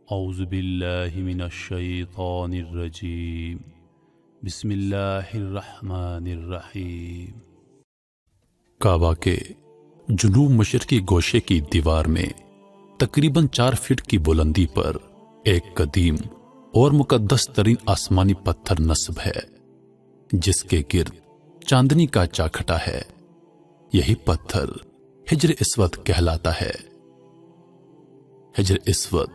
اعوذ باللہ من الشیطان الرجیم بسم اللہ الرحمن الرحیم۔ کعبہ کے جنوب مشرقی گوشے کی دیوار میں تقریباً 4 فٹ کی بلندی پر ایک قدیم اور مقدس ترین آسمانی پتھر نصب ہے جس کے گرد چاندنی کا چاکھٹا ہے۔ یہی پتھر حجر اسود کہلاتا ہے۔ حجر اسود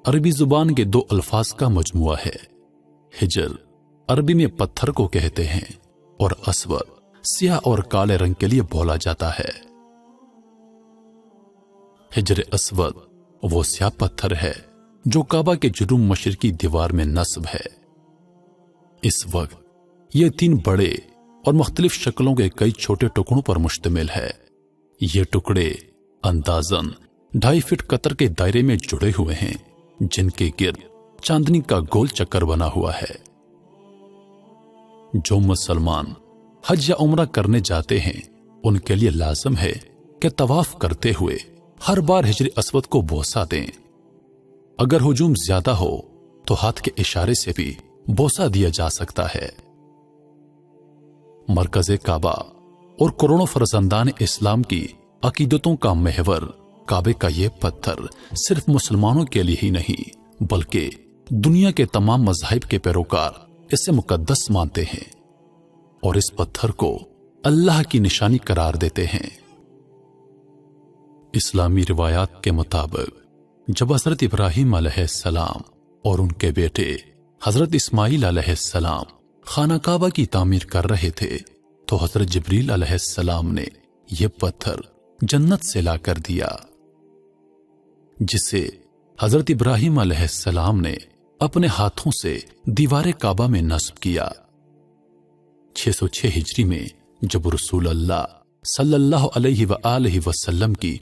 عربی زبان کے 2 الفاظ کا مجموعہ ہے۔ حجر عربی میں پتھر کو کہتے ہیں اور اسود سیاہ اور کالے رنگ کے لیے بولا جاتا ہے۔ حجر اسود وہ سیاہ پتھر ہے جو کعبہ کے جنوب مشرقی دیوار میں نصب ہے۔ اس وقت یہ 3 بڑے اور مختلف شکلوں کے کئی چھوٹے ٹکڑوں پر مشتمل ہے۔ یہ ٹکڑے اندازاً 2.5 فٹ قطر کے دائرے میں جڑے ہوئے ہیں جن کے گرد چاندنی کا گول چکر بنا ہوا ہے۔ جو مسلمان حج یا عمرہ کرنے جاتے ہیں ان کے لیے لازم ہے کہ طواف کرتے ہوئے ہر بار حجر اسود کو بوسہ دیں۔ اگر ہجوم زیادہ ہو تو ہاتھ کے اشارے سے بھی بوسہ دیا جا سکتا ہے۔ مرکز کعبہ اور کروڑوں فرزندان اسلام کی عقیدتوں کا محور کعبے کا یہ پتھر صرف مسلمانوں کے لیے ہی نہیں بلکہ دنیا کے تمام مذاہب کے پیروکار اسے مقدس مانتے ہیں اور اس پتھر کو اللہ کی نشانی قرار دیتے ہیں۔ اسلامی روایات کے مطابق جب حضرت ابراہیم علیہ السلام اور ان کے بیٹے حضرت اسماعیل علیہ السلام خانہ کعبہ کی تعمیر کر رہے تھے تو حضرت جبریل علیہ السلام نے یہ پتھر جنت سے لا کر دیا جسے حضرت ابراہیم علیہ السلام نے اپنے ہاتھوں سے دیوار کعبہ میں نصب کیا۔ 606 ہجری میں جب رسول اللہ صلی اللہ علیہ وآلہ وسلم کی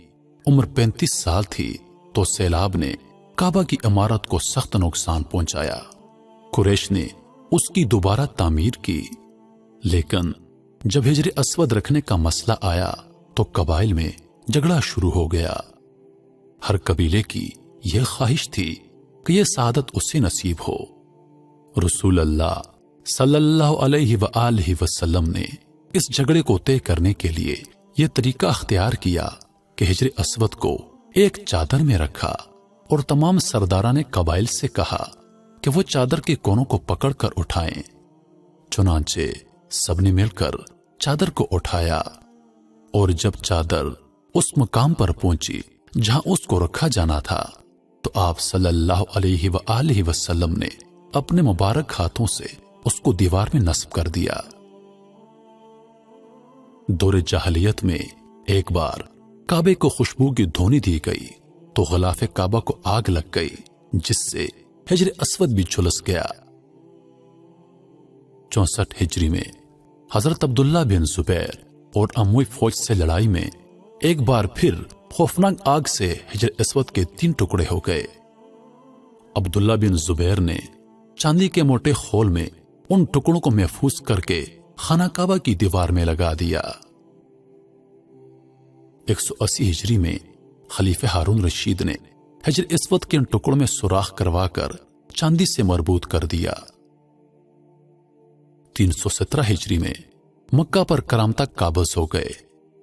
عمر 35 سال تھی تو سیلاب نے کعبہ کی عمارت کو سخت نقصان پہنچایا۔ قریش نے اس کی دوبارہ تعمیر کی، لیکن جب حجر اسود رکھنے کا مسئلہ آیا تو قبائل میں جھگڑا شروع ہو گیا۔ ہر قبیلے کی یہ خواہش تھی کہ یہ سعادت اسے نصیب ہو۔ رسول اللہ صلی اللہ علیہ وآلہ وسلم نے اس جھگڑے کو طے کرنے کے لیے یہ طریقہ اختیار کیا کہ حجر اسود کو ایک چادر میں رکھا اور تمام سرداران قبائل سے کہا کہ وہ چادر کے کونوں کو پکڑ کر اٹھائیں۔ چنانچہ سب نے مل کر چادر کو اٹھایا اور جب چادر اس مقام پر پہنچی جہاں اس کو رکھا جانا تھا تو آپ صلی اللہ علیہ وآلہ وسلم نے اپنے مبارک ہاتھوں سے اس کو دیوار میں نصب کر دیا۔ دور جاہلیت میں ایک بار کعبے کو خوشبو کی دھونی دی گئی تو غلاف کعبہ کو آگ لگ گئی جس سے حجر اسود بھی جھلس گیا۔ 64 ہجری میں حضرت عبداللہ بن زبیر اور اموی فوج سے لڑائی میں ایک بار پھر خوفناک آگ سے حجر اسود کے 3 ٹکڑے ہو گئے۔ عبداللہ بن زبیر نے چاندی کے موٹے خول میں ان ٹکڑوں کو محفوظ کر کے خانہ کعبہ کی دیوار میں لگا دیا۔ 180 ہجری میں خلیفہ ہارون رشید نے حجر اسود کے ان ٹکڑوں میں سوراخ کروا کر چاندی سے مربوط کر دیا۔ 317 ہجری میں مکہ پر کرامتہ قابض ہو گئے۔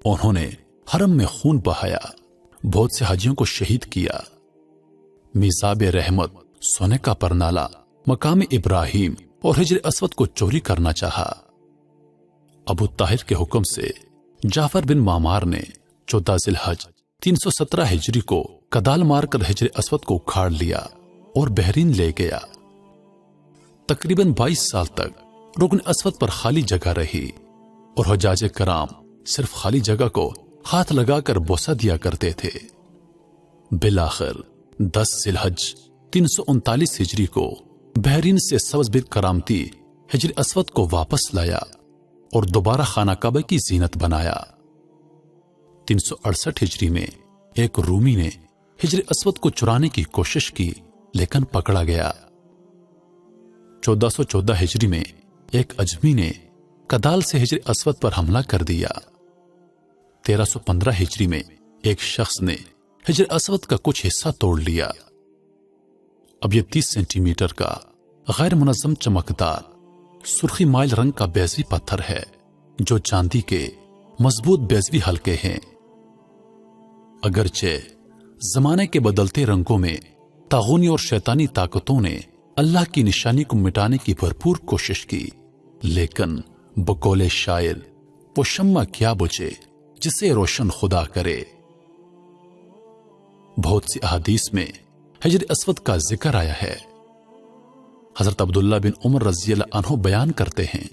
انہوں نے حرم میں خون بہایا، بہت سے حاجیوں کو شہید کیا۔ میزاب رحمت سونے کا پرنالہ مقام ابراہیم اور حجر اسود کو چوری کرنا چاہا۔ ابو طاہر کے حکم سے جعفر بن معمار نے 14 ذی الحج 317 ہجری کو کدال مار کر حجر اسود کو اکھاڑ لیا اور بحرین لے گیا۔ تقریباً 22 سال تک رکن اسود پر خالی جگہ رہی اور حجاج کرام صرف خالی جگہ کو ہاتھ لگا کر بوسہ دیا کرتے تھے۔ بالآخر 10 ذی الحج 339 ہجری کو بحرین سے سبز بن کرامتی حجر اسود کو واپس لایا اور دوبارہ خانہ کعبہ کی زینت بنایا۔ 368 ہجری میں ایک رومی نے حجر اسود کو چرانے کی کوشش کی لیکن پکڑا گیا۔ 1414 ہجری میں ایک اجمی نے کدال سے حجر اسود پر حملہ کر دیا۔ 1315 ہجری میں ایک شخص نے حجر اسود کا کچھ حصہ توڑ لیا اب یہ 30 سینٹی میٹر کا غیر منظم چمکدار سرخی مائل رنگ کا بیضوی پتھر ہے جو چاندی کے مضبوط بیضوی حلقے ہیں۔ اگرچہ زمانے کے بدلتے رنگوں میں طاغونی اور شیطانی طاقتوں نے اللہ کی نشانی کو مٹانے کی بھرپور کوشش کی، لیکن بقول شاعر وہ شمع کیا بجھے جسے روشن خدا کرے۔ بہت سی احادیث میں حجر اسود کا ذکر آیا ہے۔ حضرت عبداللہ بن عمر رضی اللہ عنہ بیان کرتے ہیں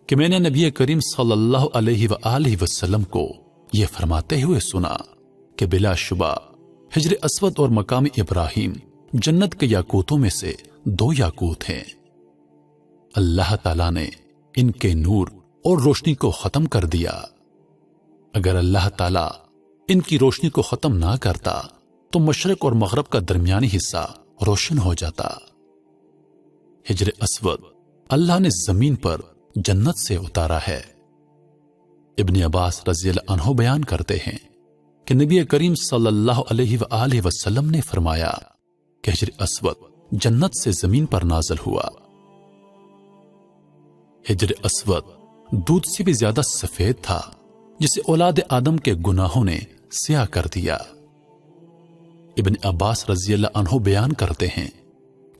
کہ میں نے نبی کریم صلی اللہ علیہ وآلہ وسلم کو یہ فرماتے ہوئے سنا کہ بلا شبہ حجر اسود اور مقام ابراہیم جنت کے یاقوتوں میں سے 2 یاقوت ہیں۔ اللہ تعالیٰ نے ان کے نور اور روشنی کو ختم کر دیا۔ اگر اللہ تعالیٰ ان کی روشنی کو ختم نہ کرتا تو مشرق اور مغرب کا درمیانی حصہ روشن ہو جاتا۔ حجر اسود اللہ نے زمین پر جنت سے اتارا ہے۔ ابن عباس رضی اللہ عنہ بیان کرتے ہیں کہ نبی کریم صلی اللہ علیہ وآلہ وسلم نے فرمایا کہ حجر اسود جنت سے زمین پر نازل ہوا۔ حجر اسود دودھ سے بھی زیادہ سفید تھا جسے اولاد آدم کے گناہوں نے سیاہ کر دیا۔ ابن عباس رضی اللہ عنہ بیان کرتے ہیں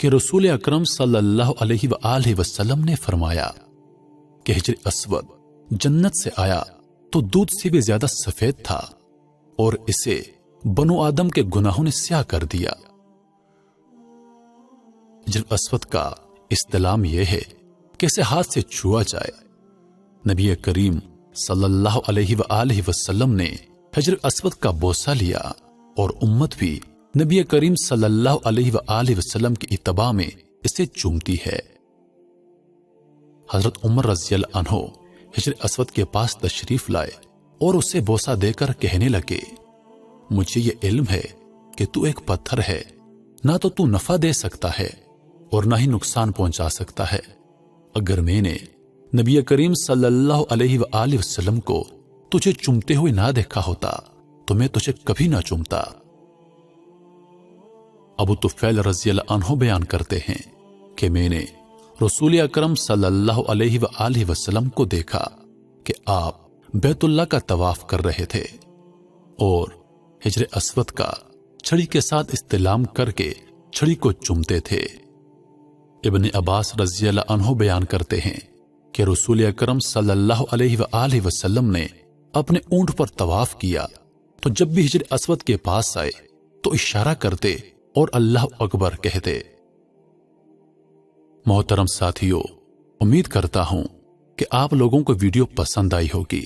کہ رسول اکرم صلی اللہ علیہ وآلہ وسلم نے فرمایا کہ حجر اسود جنت سے آیا تو دودھ سے بھی زیادہ سفید تھا اور اسے بنو آدم کے گناہوں نے سیاہ کر دیا۔ حجر اسود کا استلام یہ ہے کہ اسے ہاتھ سے چھوا جائے۔ نبی کریم صلی اللہ علیہ وآلہ وسلم نے حجر اسود کا بوسہ لیا اور امت بھی نبی کریم صلی اللہ علیہ وآلہ وسلم کی اتباع میں اسے چومتی ہے۔ حضرت عمر رضی اللہ عنہ حجر اسود کے پاس تشریف لائے اور اسے بوسہ دے کر کہنے لگے، مجھے یہ علم ہے کہ تو ایک پتھر ہے، نہ تو نفع دے سکتا ہے اور نہ ہی نقصان پہنچا سکتا ہے۔ اگر میں نے نبی کریم صلی اللہ علیہ وآلہ وسلم کو تجھے چومتے ہوئے نہ دیکھا ہوتا تو میں تجھے کبھی نہ چومتا۔ ابو طفیل رضی اللہ عنہ بیان کرتے ہیں کہ میں نے رسول اکرم صلی اللہ علیہ وآلہ وسلم کو دیکھا کہ آپ بیت اللہ کا طواف کر رہے تھے اور حجر اسود کا چھڑی کے ساتھ استلام کر کے چھڑی کو چومتے تھے۔ ابن عباس رضی اللہ عنہ بیان کرتے ہیں کہ رسول اکرم صلی اللہ علیہ وآلہ وسلم نے اپنے اونٹ پر طواف کیا تو جب بھی حجر اسود کے پاس آئے تو اشارہ کرتے اور اللہ اکبر کہتے۔ محترم ساتھیو، امید کرتا ہوں کہ آپ لوگوں کو ویڈیو پسند آئی ہوگی۔